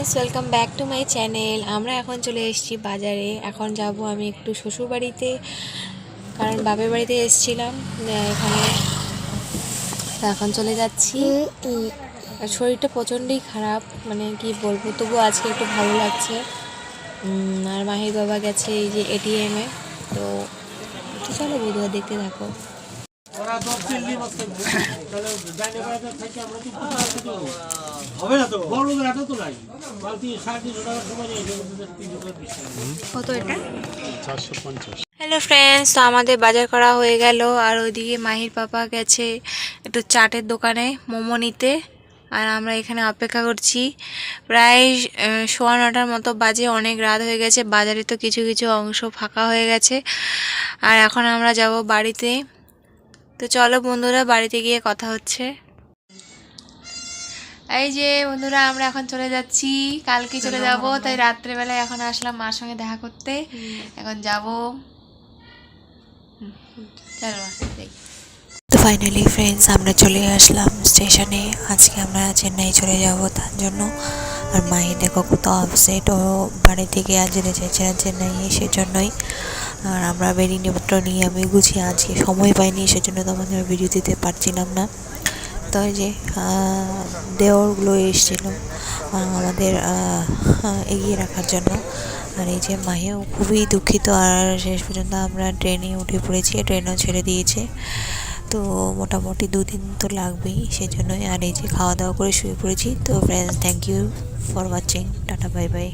Friends, welcome back to my channel. আমরা এখন চলে এসেছি বাজারে। এখন যাব আমি একটু শ্বশুর বাড়িতে, কারণ বাপের বাড়িতে এসেছিলাম এখানে। এখন চলে যাচ্ছি। শরীরটা প্রচণ্ডই খারাপ, মানে কি বলবো, তবু আজকে একটু ভালো লাগছে। আর মাহির বাবা গেছে এই যে এটিএমে। তো চলো বন্ধুরা, দেখতে থাকো। কত এটা? 450। হ্যালো ফ্রেন্ডস, তো আমাদের বাজার করা হয়ে গেল। আর ওইদিকে মাহির পাপা গেছে একটু চাটের দোকানে মোমো নিতে, আর আমরা এখানে অপেক্ষা করছি। প্রায় 9:15 মতো বাজে, অনেক রাত হয়ে গেছে। বাজারে তো কিছু কিছু অংশ ফাঁকা হয়ে গেছে। আর এখন আমরা যাব বাড়িতে। তো চলো বন্ধুরা, বাড়িতে গিয়ে কথা হচ্ছে। এই যে বন্ধুরা, আমরা এখন চলে যাচ্ছি, কালকে চলে যাব। তাই রাত্রেবেলায় এখন আসলাম মার সঙ্গে দেখা করতে। এখন যাব, চলো। তো ফাইনালি ফ্রেন্ডস, আমরা চলে আসলাম স্টেশনে। আজকে আমরা চেন্নাই চলে যাব তার জন্য। আর মাহি দেখো কত আপসেট, ও বাড়ি থেকে আজ যেতে চাইছে না চেন্নাই, সেজন্যই। আর আমরা বেরিনিপত্র নিয়ে আমি গুছিয়ে আজকে সময় পাইনি, সেজন্য তোমাদের ভিডিও দিতে পারছিলাম না। তো এই যে দেওরগুলো এসেছিলো আমাদের এগিয়ে রাখার জন্য। আর এই যে মাহিও খুবই দুঃখিত। আর শেষ পর্যন্ত আমরা ট্রেনে উঠে পড়েছি, ট্রেনও ছেড়ে দিয়েছে। তো মোটামুটি 2 দিন তো লাগবেই, সেজন্যই। আর এই যে খাওয়া দাওয়া করে শুয়ে পড়েছি। তো friends, thank you for watching, tata, bye by.